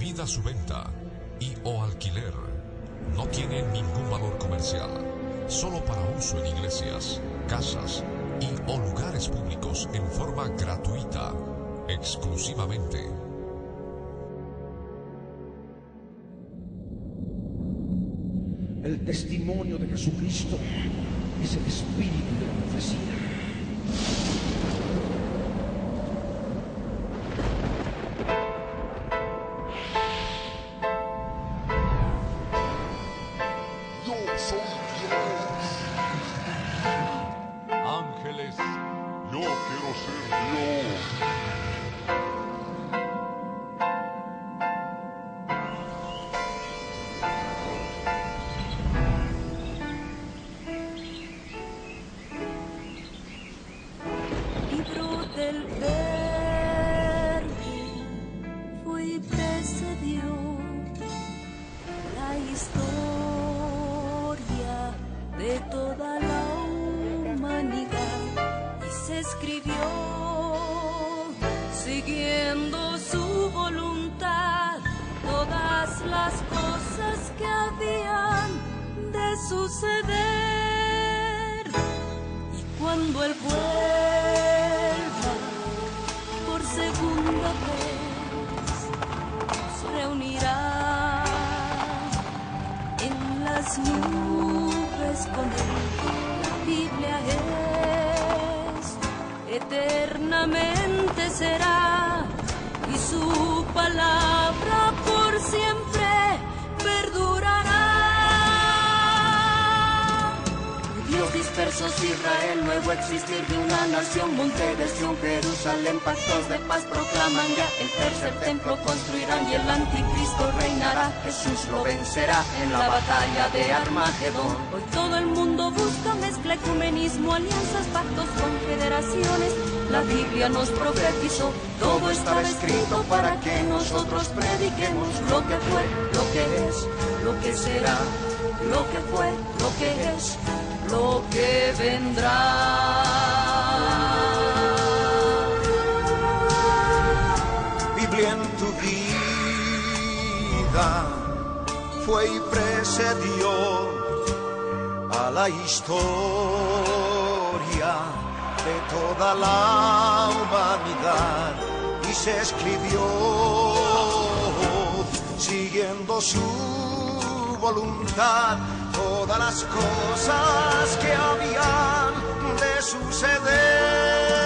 prohibida su venta y o alquiler. No tiene ningún valor comercial, solo para uso en iglesias, casas y o lugares públicos en forma gratuita, exclusivamente. El testimonio de Jesucristo es el espíritu de la profecía. Yo soy Dios. Ángeles, Yo quiero ser Dios. Libro del Verbo fue y precedió la historia de toda la humanidad y se escribió siguiendo su voluntad todas las cosas que habían de suceder. Cuando Él vuelva por segunda vez, nos reunirá en las nubes con Él. La Biblia es, eternamente será, y su palabra por siempre perdurará. Dios dispersos Israel, nuevo existir de una nación, monte de Sión, Jerusalén, pactos de paz proclaman ya, el tercer templo construirán y el anticristo reinará, Jesús lo vencerá en la batalla de Armagedón. Hoy todo el mundo busca mezcla, ecumenismo, alianzas, pactos, confederaciones, la Biblia nos profetizó, todo estaba escrito para que nosotros prediquemos lo que fue, lo que es, lo que será, lo que fue, lo que es, lo que vendrá. Biblia en tu vida fue y precedió a la historia de toda la humanidad y se escribió siguiendo su voluntad todas las cosas que habían de suceder.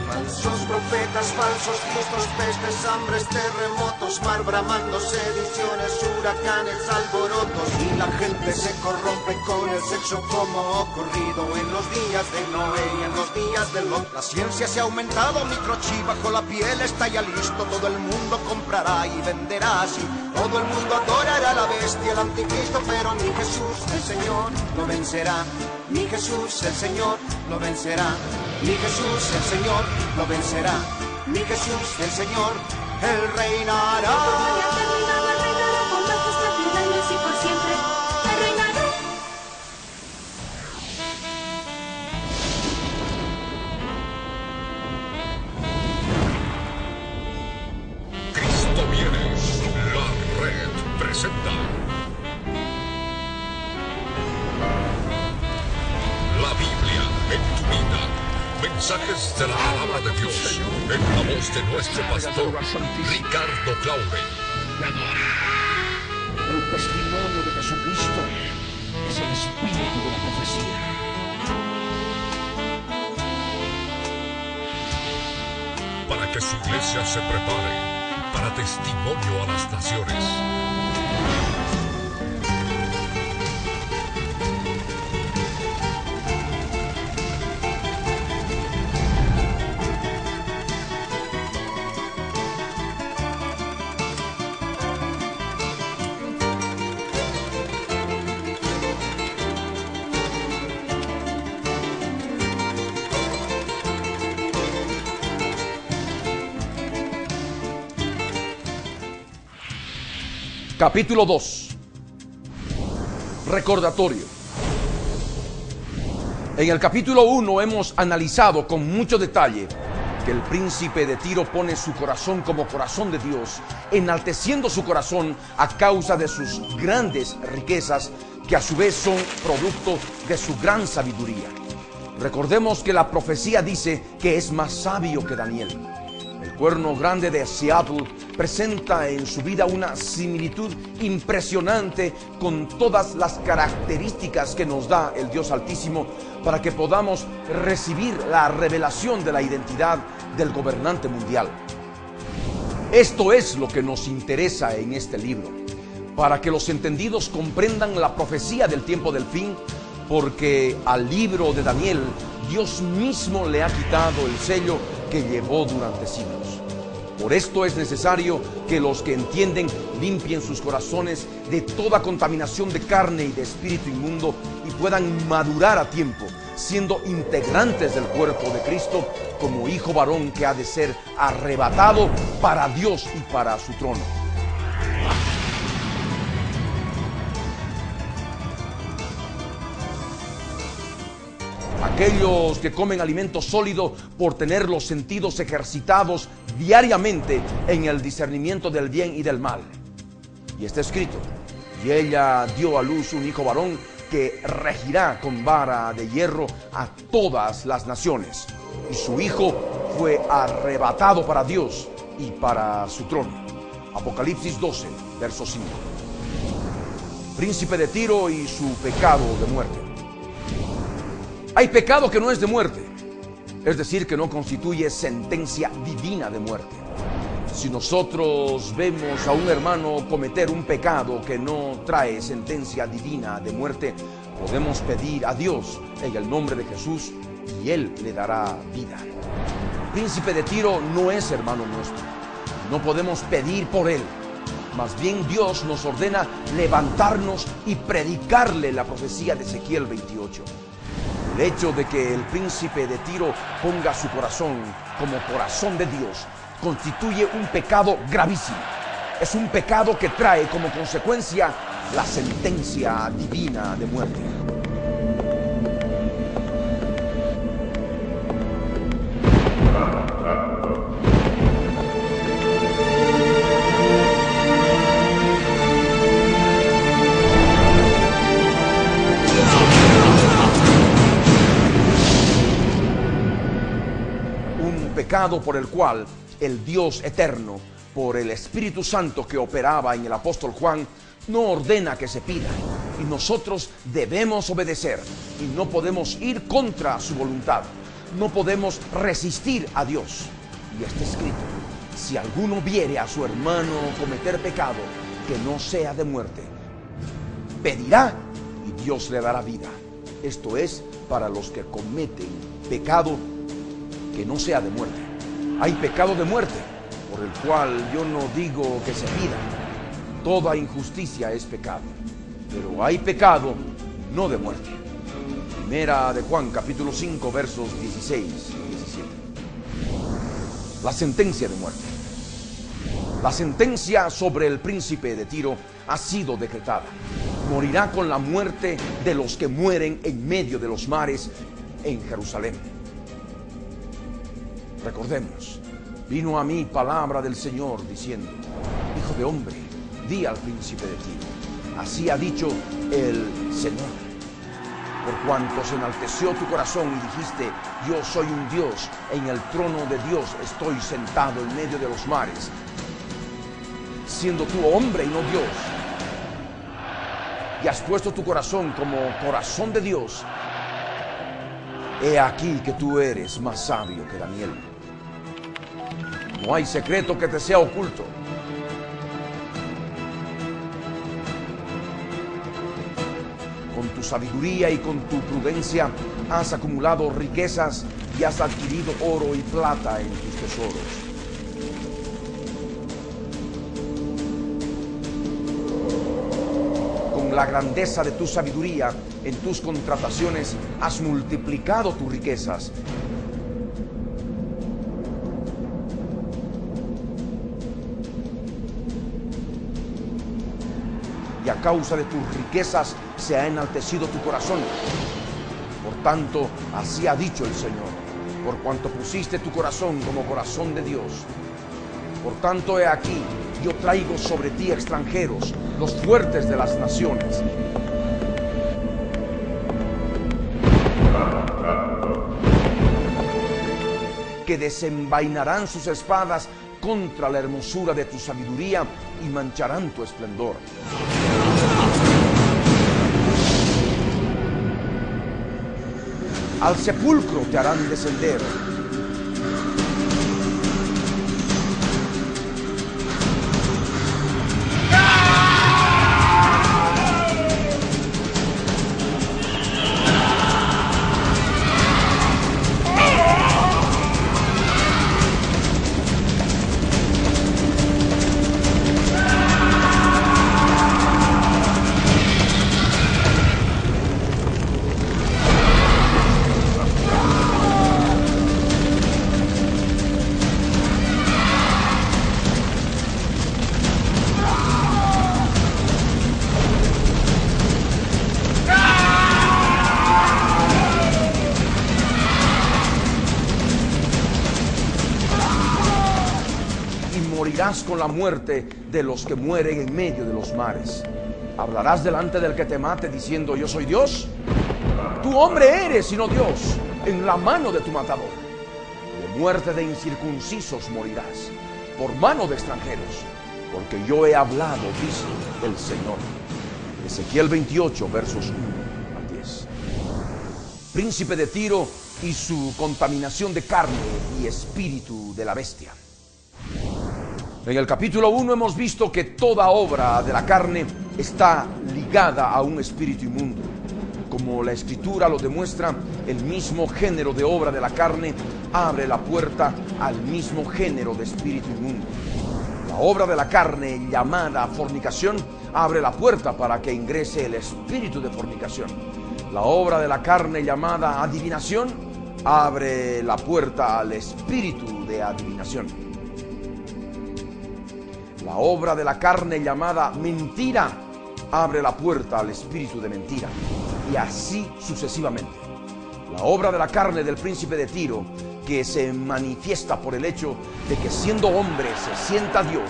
Falsos profetas, falsos cristos, pestes, hambres, terremotos, mar bramando, sediciones, huracanes, alborotos, y la gente se corrompe con el sexo como ocurrido en los días de Noé y en los días de Lot. La ciencia se ha aumentado, microchip bajo la piel está ya listo, todo el mundo comprará y venderá así. Todo el mundo adorará a la bestia, el anticristo, pero mi Jesús, el Señor, lo vencerá. Mi Jesús, el Señor, lo vencerá. Mi Jesús, el Señor, lo vencerá. Mi Jesús, el Señor, Él reinará. Con majestad mil años y por siempre, Él reinará. Cristo viene. La red presenta la Biblia en tu vida. Mensajes de la palabra de Dios en la voz de nuestro pastor Ricardo Claure. El testimonio de Jesucristo es el espíritu de la profecía. Para que su iglesia se prepare para testimonio a las naciones. Capítulo 2. Recordatorio. En el capítulo 1 hemos analizado con mucho detalle que el príncipe de Tiro pone su corazón como corazón de Dios, enalteciendo su corazón a causa de sus grandes riquezas, que a su vez son producto de su gran sabiduría. Recordemos que la profecía dice que es más sabio que Daniel. El cuerno grande de Seattle presenta en su vida una similitud impresionante con todas las características que nos da el Dios Altísimo para que podamos recibir la revelación de la identidad del gobernante mundial. Esto es lo que nos interesa en este libro, para que los entendidos comprendan la profecía del tiempo del fin, porque al libro de Daniel Dios mismo le ha quitado el sello que llevó durante siglos. Por esto es necesario que los que entienden limpien sus corazones de toda contaminación de carne y de espíritu inmundo y puedan madurar a tiempo, siendo integrantes del cuerpo de Cristo como hijo varón que ha de ser arrebatado para Dios y para su trono. Aquellos que comen alimento sólido por tener los sentidos ejercitados diariamente en el discernimiento del bien y del mal. Y está escrito: y ella dio a luz un hijo varón que regirá con vara de hierro a todas las naciones. Y su hijo fue arrebatado para Dios y para su trono. Apocalipsis 12, verso 5. Príncipe de Tiro y su pecado de muerte. Hay pecado que no es de muerte, es decir, que no constituye sentencia divina de muerte. Si nosotros vemos a un hermano cometer un pecado que no trae sentencia divina de muerte, podemos pedir a Dios en el nombre de Jesús y Él le dará vida. El príncipe de Tiro no es hermano nuestro, no podemos pedir por él. Más bien Dios nos ordena levantarnos y predicarle la profecía de Ezequiel 28. El hecho de que el príncipe de Tiro ponga su corazón como corazón de Dios constituye un pecado gravísimo. Es un pecado que trae como consecuencia la sentencia divina de muerte. Pecado por el cual el Dios eterno, por el Espíritu Santo que operaba en el apóstol Juan, no ordena que se pida, y nosotros debemos obedecer y no podemos ir contra su voluntad, no podemos resistir a Dios. Y está escrito: si alguno viere a su hermano cometer pecado que no sea de muerte, pedirá y Dios le dará vida. Esto es para los que cometen pecado que no sea de muerte. Hay pecado de muerte, por el cual yo no digo que se pida. Toda injusticia es pecado, pero hay pecado no de muerte. Primera de Juan, capítulo 5, versos 16 y 17. La sentencia de muerte. La sentencia sobre el príncipe de Tiro ha sido decretada. Morirá con la muerte de los que mueren en medio de los mares en Jerusalén. Recordemos, vino a mí palabra del Señor diciendo: hijo de hombre, di al príncipe de Tiro, así ha dicho el Señor. Por cuanto se enalteció tu corazón y dijiste: yo soy un Dios, en el trono de Dios estoy sentado en medio de los mares, siendo tú hombre y no Dios, y has puesto tu corazón como corazón de Dios, he aquí que tú eres más sabio que Daniel. No hay secreto que te sea oculto. Con tu sabiduría y con tu prudencia has acumulado riquezas y has adquirido oro y plata en tus tesoros. Con la grandeza de tu sabiduría en tus contrataciones has multiplicado tus riquezas. Y a causa de tus riquezas se ha enaltecido tu corazón. Por tanto, así ha dicho el Señor: por cuanto pusiste tu corazón como corazón de Dios. Por tanto, he aquí, yo traigo sobre ti extranjeros, los fuertes de las naciones. Que desenvainarán sus espadas contra la hermosura de tu sabiduría y mancharán tu esplendor. Al sepulcro te harán descender. Morirás con la muerte de los que mueren en medio de los mares. Hablarás delante del que te mate diciendo: yo soy Dios. Tú hombre eres y no Dios, en la mano de tu matador. De muerte de incircuncisos morirás, por mano de extranjeros, porque yo he hablado, dice el Señor. Ezequiel 28, versos 1 al 10. Príncipe de Tiro y su contaminación de carne y espíritu de la bestia. En el capítulo 1 hemos visto que toda obra de la carne está ligada a un espíritu inmundo. Como la Escritura lo demuestra, el mismo género de obra de la carne abre la puerta al mismo género de espíritu inmundo. La obra de la carne, llamada fornicación, abre la puerta para que ingrese el espíritu de fornicación. La obra de la carne, llamada adivinación, abre la puerta al espíritu de adivinación. La obra de la carne llamada mentira abre la puerta al espíritu de mentira, y así sucesivamente. La obra de la carne del príncipe de Tiro, que se manifiesta por el hecho de que siendo hombre se sienta Dios,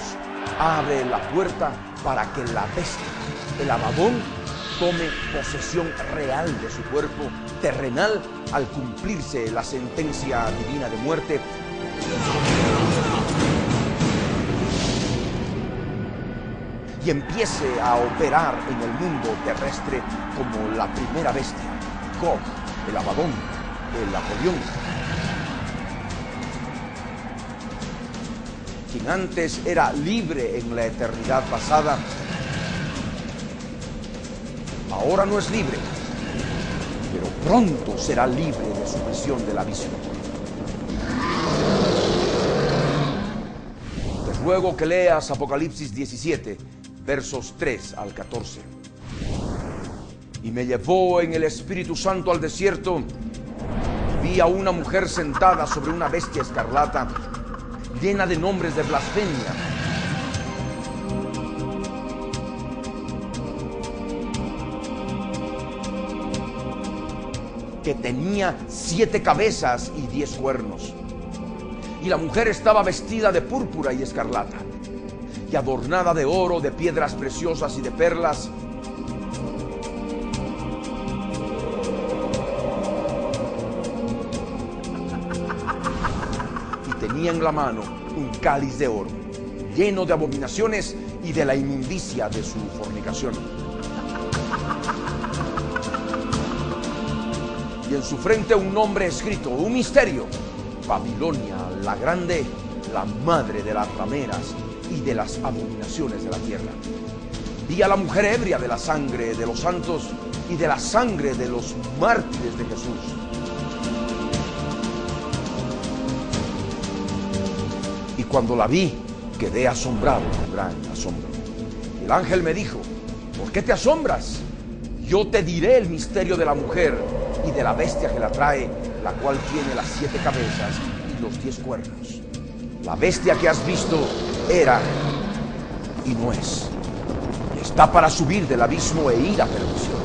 abre la puerta para que la bestia, el Abadón, tome posesión real de su cuerpo terrenal al cumplirse la sentencia divina de muerte. Y empiece a operar en el mundo terrestre como la primera bestia, Gog, el Abadón, el Apolión. Quien antes era libre en la eternidad pasada, ahora no es libre, pero pronto será libre de su prisión del abismo. Te ruego que leas Apocalipsis 17, versos 3 al 14. Y me llevó en el Espíritu Santo al desierto, y vi a una mujer sentada sobre una bestia escarlata, llena de nombres de blasfemia. Que tenía 7 cabezas y 10 cuernos. Y la mujer estaba vestida de púrpura y escarlata, y adornada de oro, de piedras preciosas y de perlas. Y tenía en la mano un cáliz de oro, lleno de abominaciones y de la inmundicia de su fornicación. Y en su frente un nombre escrito, un misterio: Babilonia la grande, la madre de las rameras y de las abominaciones de la tierra. Vi a la mujer ebria de la sangre de los santos y de la sangre de los mártires de Jesús. Y cuando la vi, quedé asombrado con gran asombro. El ángel me dijo: ¿por qué te asombras? Yo te diré el misterio de la mujer y de la bestia que la trae, la cual tiene las 7 cabezas y los 10 cuernos. La bestia que has visto era y no es, y está para subir del abismo e ir a perdición.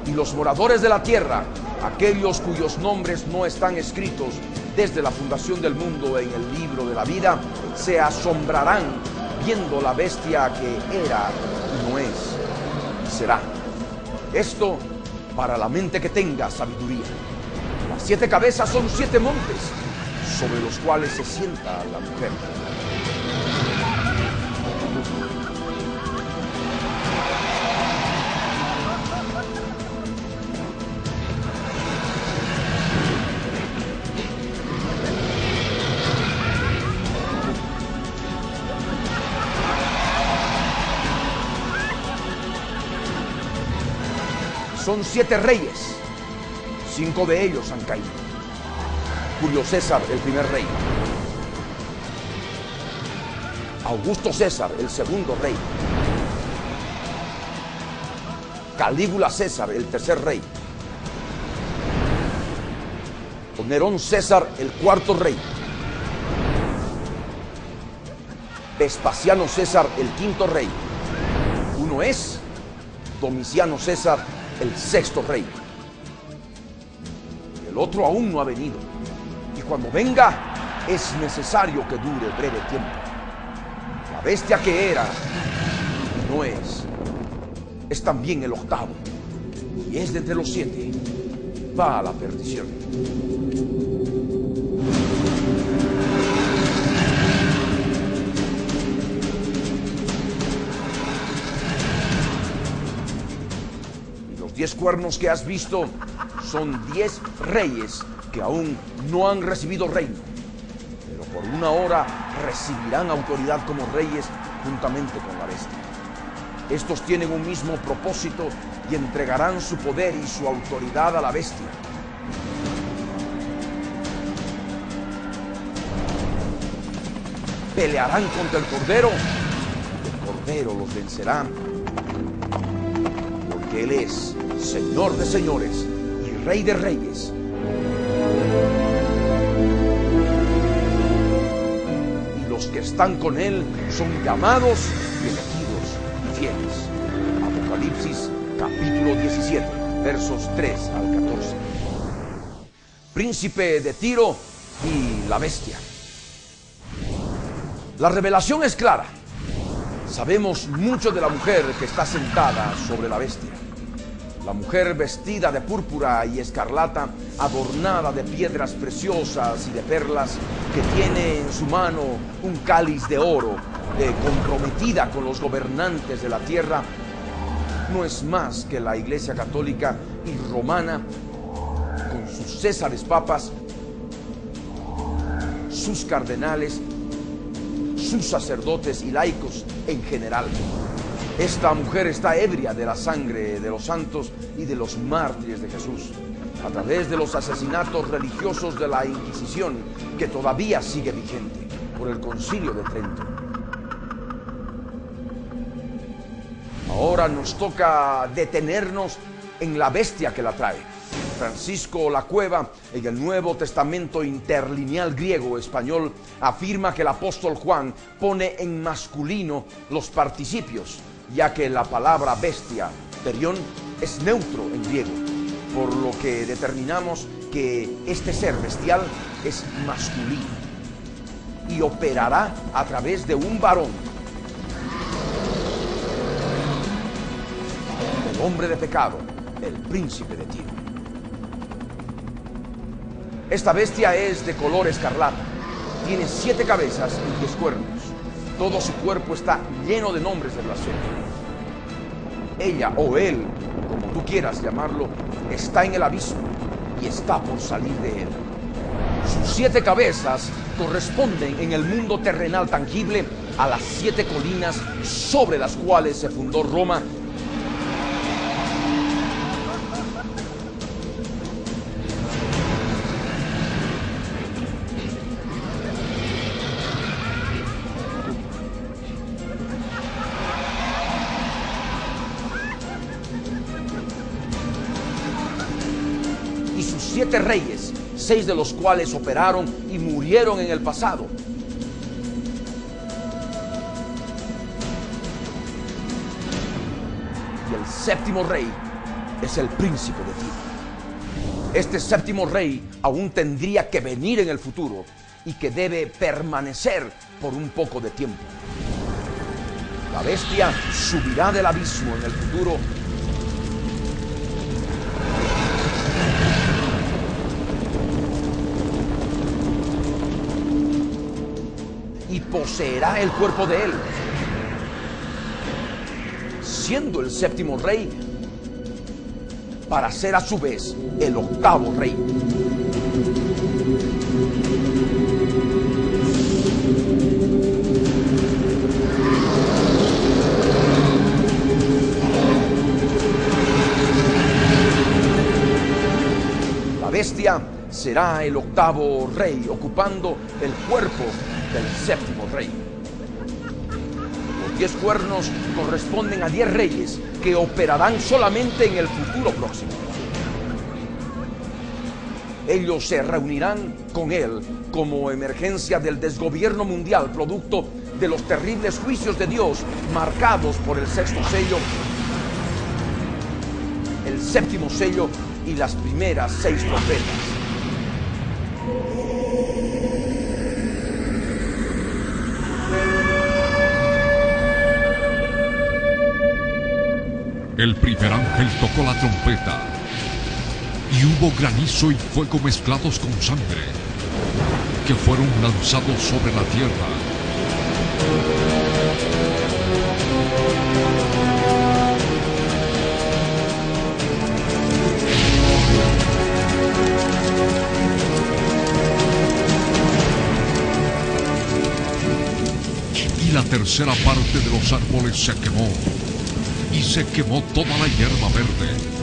Y los moradores de la tierra Aquellos cuyos nombres no están escritos desde la fundación del mundo en el libro de la vida se asombrarán viendo la bestia que era y no es y será. Esto para la mente que tenga sabiduría. Las 7 cabezas son 7 montes sobre los cuales se sienta la mujer. Son 7 reyes, 5 de ellos han caído. Julio César, el primer rey. Augusto César, el segundo rey. Calígula César, el tercer rey. Nerón César, el cuarto rey. Vespasiano César, el quinto rey. Uno es Domiciano César, el sexto rey. El otro aún no ha venido. Y cuando venga, es necesario que dure breve tiempo. La bestia que era y no es también el octavo. Y es de entre los 7. Va a la perdición. Los 10 cuernos que has visto son 10 reyes que aún no han recibido reino, pero por una hora recibirán autoridad como reyes juntamente con la bestia. Estos tienen un mismo propósito y entregarán su poder y su autoridad a la bestia. Pelearán contra el Cordero. El Cordero los vencerá, porque Él es Señor de señores y Rey de reyes. Y los que están con Él son llamados y elegidos y fieles. Apocalipsis capítulo 17, versos 3 al 14. Príncipe de Tiro y la bestia. La revelación es clara. Sabemos mucho de la mujer que está sentada sobre la bestia. La mujer vestida de púrpura y escarlata, adornada de piedras preciosas y de perlas, que tiene en su mano un cáliz de oro, comprometida con los gobernantes de la tierra, no es más que la Iglesia católica y romana, con sus césares papas, sus cardenales, sus sacerdotes y laicos en general. Esta mujer está ebria de la sangre de los santos y de los mártires de Jesús, a través de los asesinatos religiosos de la Inquisición, que todavía sigue vigente por el Concilio de Trento. Ahora nos toca detenernos en la bestia que la trae. Francisco Lacueva, en el Nuevo Testamento interlineal griego-español, afirma que el apóstol Juan pone en masculino los participios, ya que la palabra bestia, perión, es neutro en griego, por lo que determinamos que este ser bestial es masculino y operará a través de un varón, el hombre de pecado, el príncipe de Tiro. Esta bestia es de color escarlata, tiene 7 cabezas y 10 cuernos. Todo su cuerpo está lleno de nombres de blasfemia. Ella o él, como tú quieras llamarlo, está en el abismo y está por salir de él. Sus 7 cabezas corresponden en el mundo terrenal tangible a las 7 colinas sobre las cuales se fundó Roma. Y sus 7 reyes, 6 de los cuales operaron y murieron en el pasado. Y el 7º rey es el príncipe de Tiro. Este séptimo rey aún tendría que venir en el futuro y que debe permanecer por un poco de tiempo. La bestia subirá del abismo en el futuro y poseerá el cuerpo de él, siendo el séptimo rey para ser a su vez el octavo rey. La bestia será el octavo rey, ocupando el cuerpo del séptimo rey. Los 10 cuernos corresponden a 10 reyes que operarán solamente en el futuro próximo. Ellos se reunirán con él como emergencia del desgobierno mundial, producto de los terribles juicios de Dios marcados por el sexto sello, el séptimo sello y las primeras 6 trompetas. El primer ángel tocó la trompeta y hubo granizo y fuego mezclados con sangre que fueron lanzados sobre la tierra. Y la tercera parte de los árboles se quemó. Y se quemó toda la hierba verde.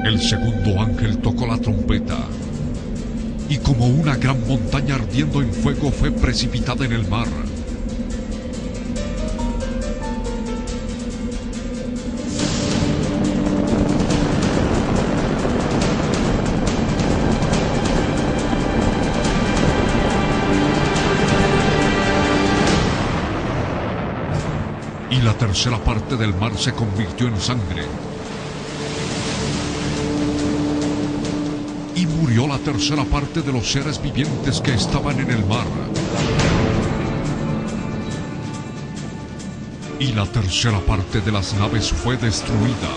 El segundo ángel tocó la trompeta, y como una gran montaña ardiendo en fuego fue precipitada en el mar. Y la tercera parte del mar se convirtió en sangre. Y murió la tercera parte de los seres vivientes que estaban en el mar. Y la tercera parte de las naves fue destruida.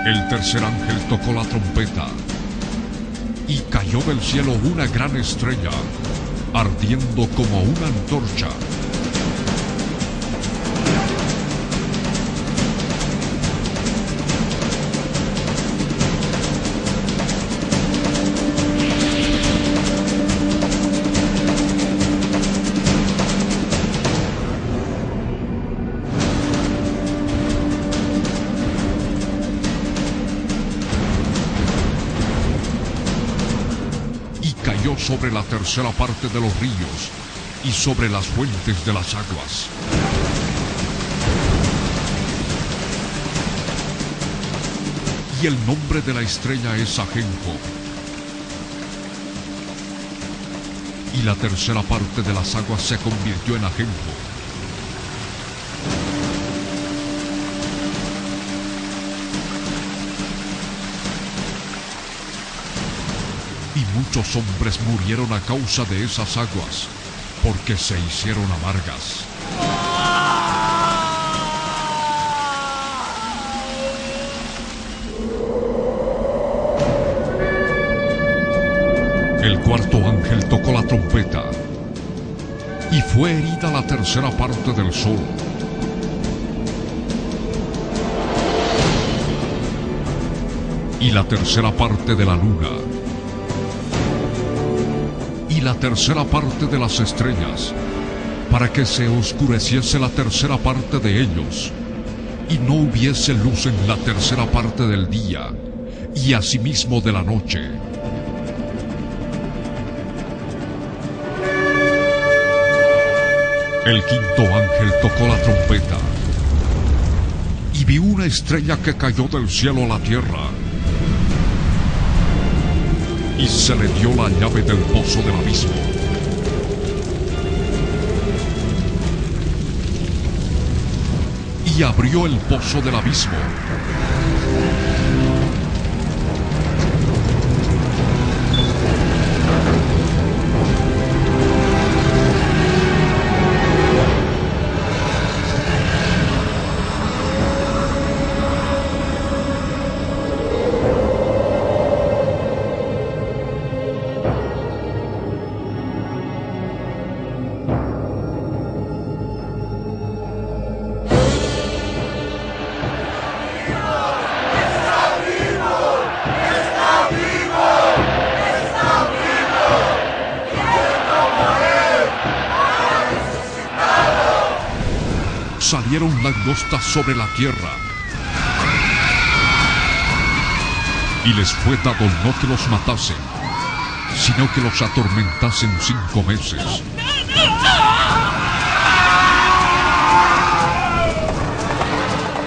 El tercer ángel tocó la trompeta y cayó del cielo una gran estrella, ardiendo como una antorcha. Sobre la tercera parte de los ríos y sobre las fuentes de las aguas. Y el nombre de la estrella es Ajenjo. Y la tercera parte de las aguas se convirtió en ajenjo. Muchos hombres murieron a causa de esas aguas, porque se hicieron amargas. cuarto ángel tocó la trompeta y fue herida la tercera parte del sol. Y la tercera parte de la luna. Y la tercera parte de las estrellas, para que se oscureciese la tercera parte de ellos, y no hubiese luz en la tercera parte del día, y asimismo de la noche. El quinto ángel tocó la trompeta, y vi una estrella que cayó del cielo a la tierra, y se le dio la llave del pozo del abismo. Y abrió el pozo del abismo. Salieron langostas sobre la tierra, y les fue dado no que los matasen, sino que los atormentasen 5 meses.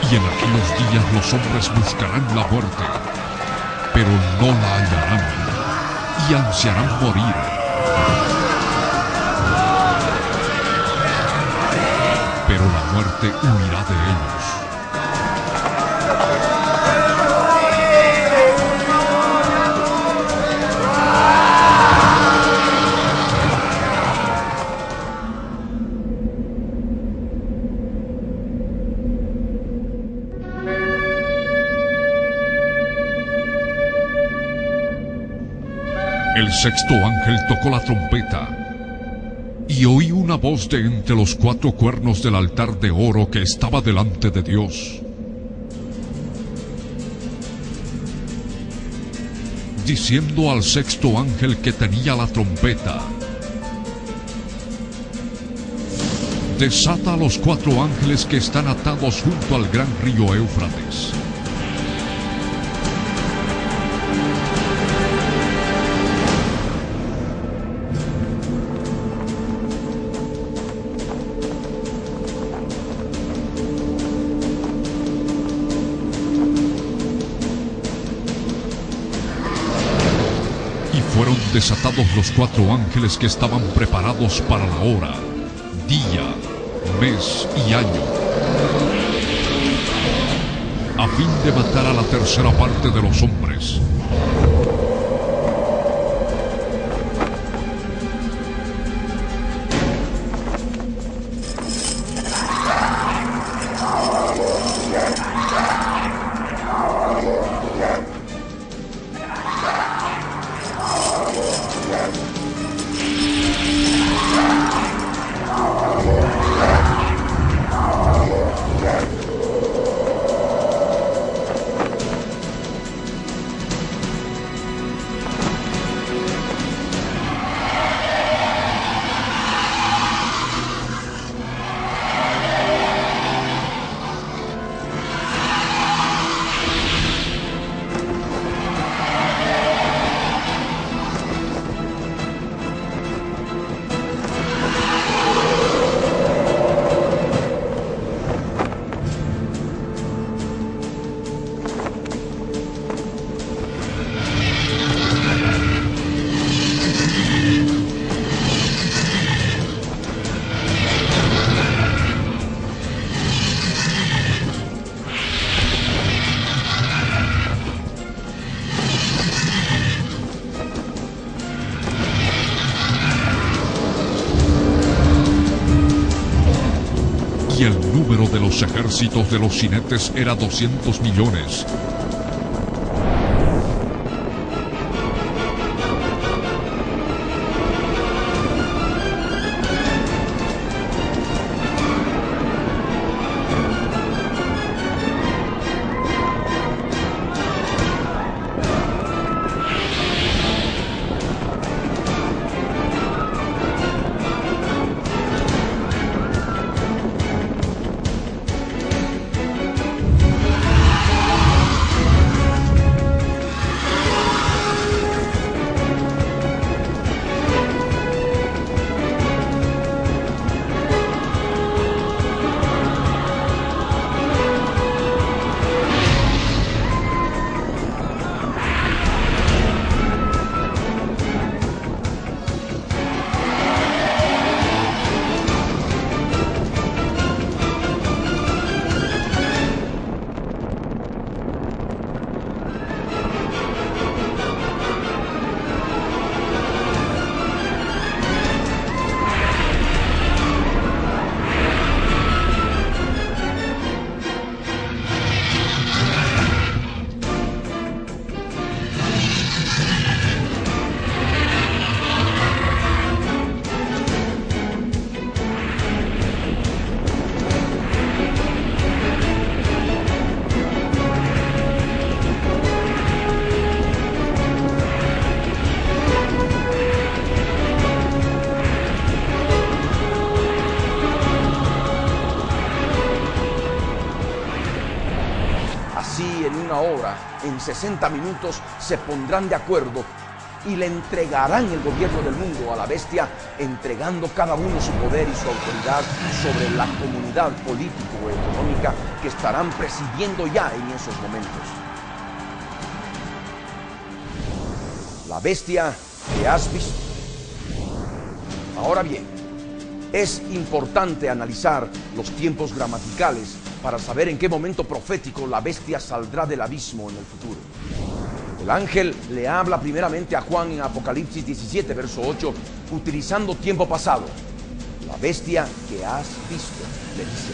Y en aquellos días los hombres buscarán la muerte, pero no la hallarán, y ansiarán morir. Pero la muerte huirá de ellos. El sexto ángel tocó la trompeta, y oí una voz de entre los 4 cuernos del altar de oro que estaba delante de Dios, diciendo al sexto ángel que tenía la trompeta: desata a los 4 ángeles que están atados junto al gran río Éufrates. Fueron desatados los 4 ángeles que estaban preparados para la hora, día, mes y año, a fin de matar a la tercera parte de los hombres. Y el número de los ejércitos de los jinetes era 200 millones. Así en una hora, en 60 minutos, se pondrán de acuerdo y le entregarán el gobierno del mundo a la bestia, entregando cada uno su poder y su autoridad sobre la comunidad político-económica que estarán presidiendo ya en esos momentos. La bestia que has visto. Ahora bien, es importante analizar los tiempos gramaticales para saber en qué momento profético la bestia saldrá del abismo en el futuro. El ángel le habla primeramente a Juan en Apocalipsis 17, verso 8, utilizando tiempo pasado. La bestia que has visto, le dice,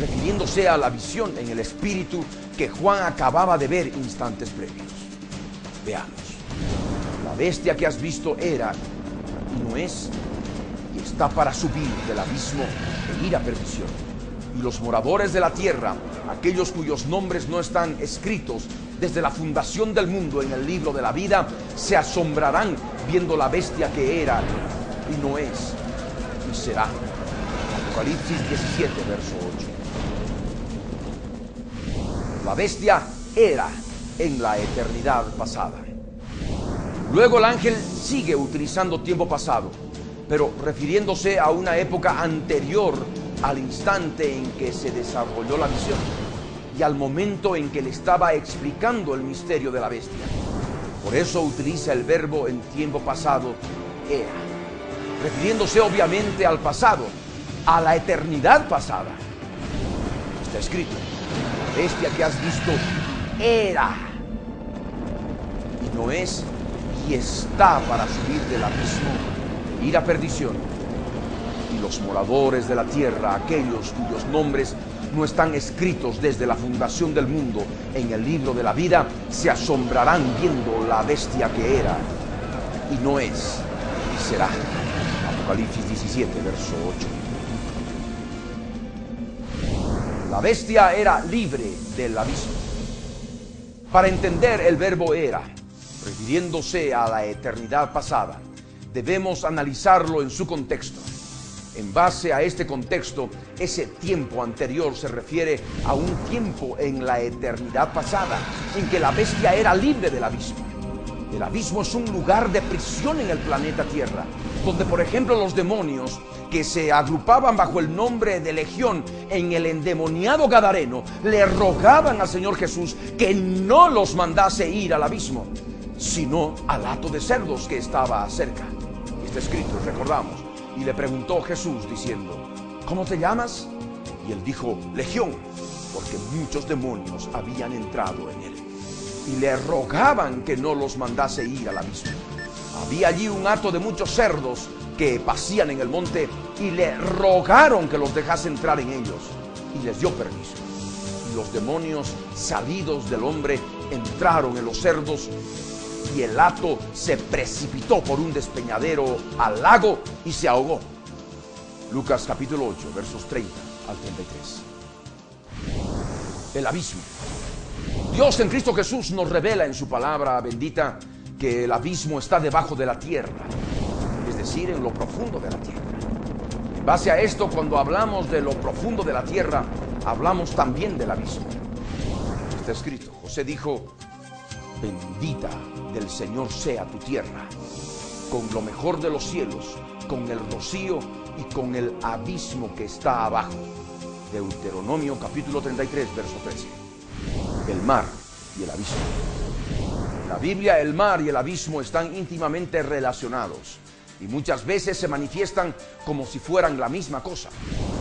refiriéndose a la visión en el espíritu que Juan acababa de ver instantes previos. Veamos. La bestia que has visto era y no es, y está para subir del abismo e ir a perdición. Y los moradores de la tierra, aquellos cuyos nombres no están escritos desde la fundación del mundo en el libro de la vida, se asombrarán viendo la bestia que era y no es y será. Apocalipsis 17, verso 8. La bestia era en la eternidad pasada. Luego el ángel sigue utilizando tiempo pasado, pero refiriéndose a una época anterior al instante en que se desarrolló la visión y al momento en que le estaba explicando el misterio de la bestia. Por eso utiliza el verbo en tiempo pasado, era, refiriéndose obviamente al pasado, a la eternidad pasada. Está escrito, la bestia que has visto era y no es y está para subir del abismo e ir a perdición. Y los moradores de la tierra, aquellos cuyos nombres no están escritos desde la fundación del mundo en el libro de la vida, se asombrarán viendo la bestia que era y no es y será. Apocalipsis 17, verso 8. La bestia era libre del abismo. Para entender el verbo era, refiriéndose a la eternidad pasada, debemos analizarlo en su contexto. En base a este contexto, ese tiempo anterior se refiere a un tiempo en la eternidad pasada, en que la bestia era libre del abismo. El abismo es un lugar de prisión en el planeta Tierra, donde por ejemplo los demonios que se agrupaban bajo el nombre de Legión en el endemoniado Gadareno, le rogaban al Señor Jesús que no los mandase ir al abismo, sino al hato de cerdos que estaba cerca. Está escrito, recordamos. Y le preguntó Jesús diciendo, ¿cómo te llamas? Y él dijo, Legión, porque muchos demonios habían entrado en él. Y le rogaban que no los mandase ir al abismo. Había allí un hato de muchos cerdos que pasían en el monte y le rogaron que los dejase entrar en ellos. Y les dio permiso. Y los demonios salidos del hombre entraron en los cerdos y el hato se precipitó por un despeñadero al lago y se ahogó. Lucas capítulo 8, versos 30 al 33. El abismo. Dios en Cristo Jesús nos revela en su palabra bendita que el abismo está debajo de la tierra, es decir, en lo profundo de la tierra. En base a esto, cuando hablamos de lo profundo de la tierra, hablamos también del abismo. Está escrito, José dijo, bendita del Señor sea tu tierra, con lo mejor de los cielos, con el rocío y con el abismo que está abajo. Deuteronomio capítulo 33, verso 13. El mar y el abismo. En la Biblia, el mar y el abismo están íntimamente relacionados y muchas veces se manifiestan como si fueran la misma cosa,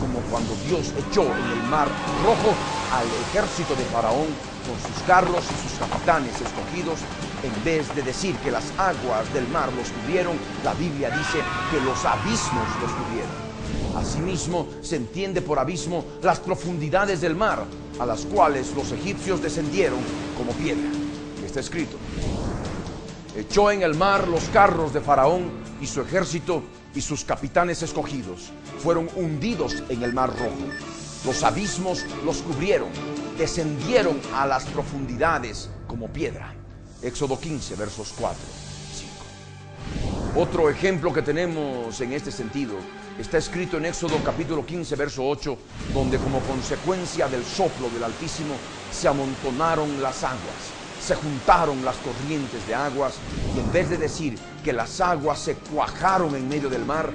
como cuando Dios echó en el mar Rojo al ejército de Faraón con sus carros y sus capitanes escogidos. En vez de decir que las aguas del mar los cubrieron, la Biblia dice que los abismos los cubrieron. Asimismo, se entiende por abismo las profundidades del mar, a las cuales los egipcios descendieron como piedra. Está escrito, echó en el mar los carros de Faraón y su ejército y sus capitanes escogidos. Fueron hundidos en el mar Rojo. Los abismos los cubrieron, descendieron a las profundidades como piedra. Éxodo 15, versos 4, 5. Otro ejemplo que tenemos en este sentido está escrito en Éxodo capítulo 15, verso 8, donde como consecuencia del soplo del Altísimo se amontonaron las aguas, se juntaron las corrientes de aguas, y en vez de decir que las aguas se cuajaron en medio del mar,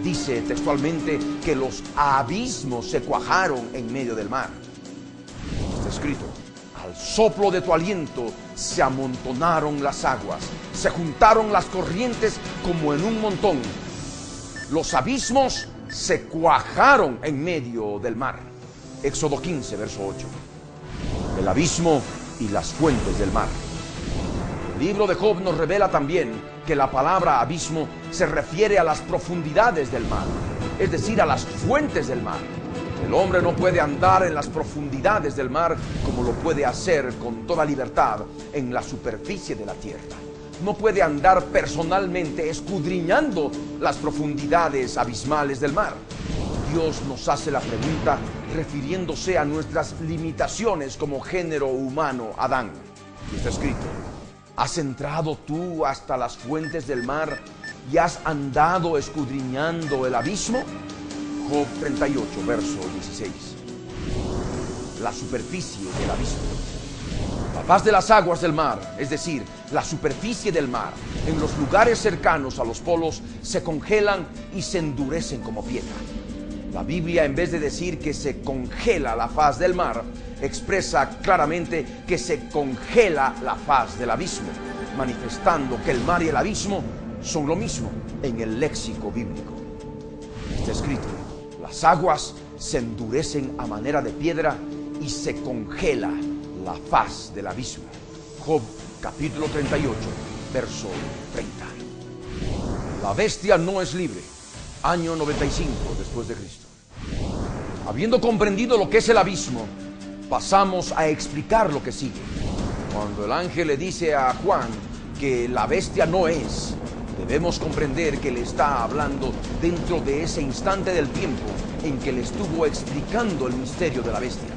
dice textualmente que los abismos se cuajaron en medio del mar. Está escrito: al soplo de tu aliento se amontonaron las aguas, se juntaron las corrientes como en un montón. Los abismos se cuajaron en medio del mar. Éxodo 15, verso 8. El abismo y las fuentes del mar. El libro de Job nos revela también que la palabra abismo se refiere a las profundidades del mar, es decir, a las fuentes del mar. El hombre no puede andar en las profundidades del mar como lo puede hacer con toda libertad en la superficie de la tierra. No puede andar personalmente escudriñando las profundidades abismales del mar. Dios nos hace la pregunta refiriéndose a nuestras limitaciones como género humano, Adán. Y está escrito: ¿has entrado tú hasta las fuentes del mar y has andado escudriñando el abismo? Job 38, verso 16. La superficie del abismo. La faz de las aguas del mar, es decir, la superficie del mar, en los lugares cercanos a los polos, se congelan y se endurecen como piedra. La Biblia, en vez de decir que se congela la faz del mar, expresa claramente que se congela la faz del abismo, manifestando que el mar y el abismo son lo mismo en el léxico bíblico. Está escrito: las aguas se endurecen a manera de piedra y se congela la faz del abismo. Job capítulo 38, verso 30. La bestia no es libre. Año 95 después de Cristo. Habiendo comprendido lo que es el abismo, pasamos a explicar lo que sigue. Cuando el ángel le dice a Juan que la bestia no es, debemos comprender que le está hablando dentro de ese instante del tiempo en que le estuvo explicando el misterio de la bestia.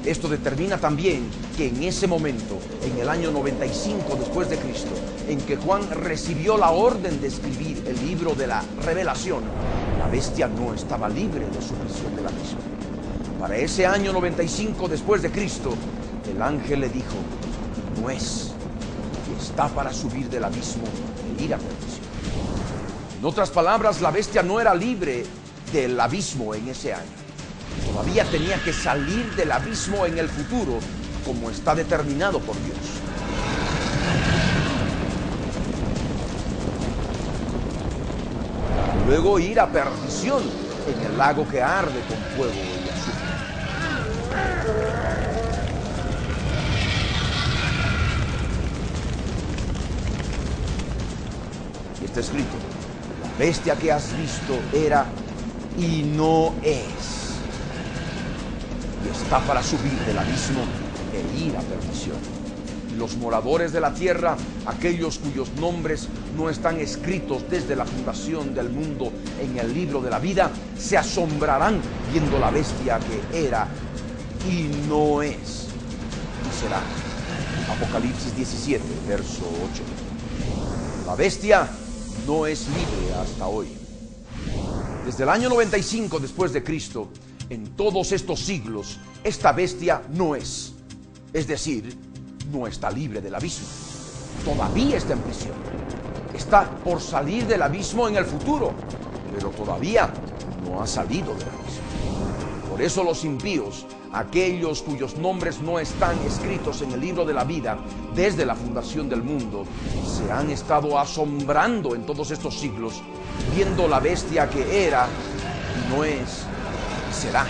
Esto determina también que en ese momento, en el año 95 después de Cristo, en que Juan recibió la orden de escribir el libro de la Revelación, la bestia no estaba libre de su prisión del abismo. Para ese año 95 después de Cristo, el ángel le dijo: no es, y está para subir del abismo e ir a perdición. En otras palabras, la bestia no era libre del abismo en ese año. Todavía tenía que salir del abismo en el futuro, como está determinado por Dios. Para luego ir a perdición en el lago que arde con fuego y azufre. Y está escrito: la bestia que has visto era y no es, y está para subir del abismo e ir a perdición. Los moradores de la tierra, aquellos cuyos nombres no están escritos desde la fundación del mundo en el libro de la vida, se asombrarán viendo la bestia que era y no es y será. Apocalipsis 17, verso 8. La bestia no es libre hasta hoy. Desde el año 95 después de Cristo, en todos estos siglos, esta bestia no es decir, no está libre del abismo. Todavía está en prisión. Está por salir del abismo en el futuro, pero todavía no ha salido del abismo. Por eso los impíos, aquellos cuyos nombres no están escritos en el libro de la vida desde la fundación del mundo, se han estado asombrando en todos estos siglos, viendo la bestia que era y no es y será.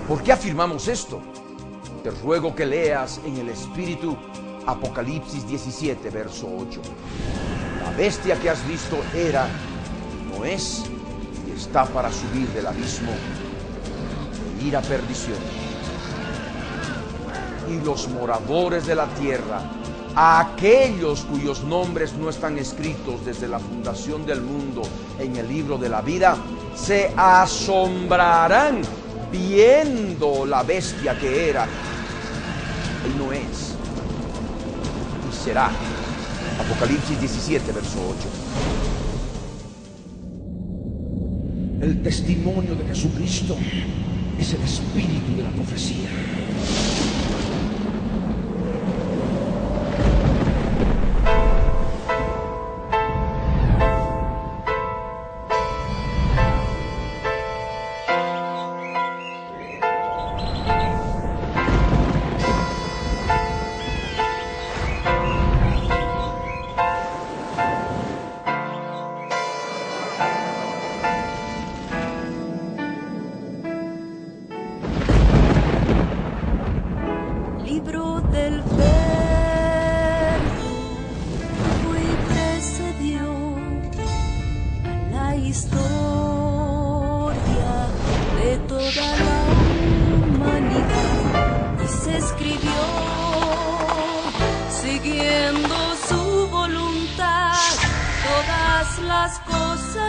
¿Por qué afirmamos esto? Te ruego que leas en el Espíritu Apocalipsis 17, verso 8. La bestia que has visto era, no es, y está para subir del abismo e ir a perdición. Y los moradores de la tierra, aquellos cuyos nombres no están escritos desde la fundación del mundo en el libro de la vida, se asombrarán viendo la bestia que era y no es y será. Apocalipsis 17, verso 8. El testimonio de Jesucristo es el espíritu de la profecía. Libro del Verbo fue y precedió a la historia de toda la humanidad y se escribió siguiendo su voluntad todas las cosas.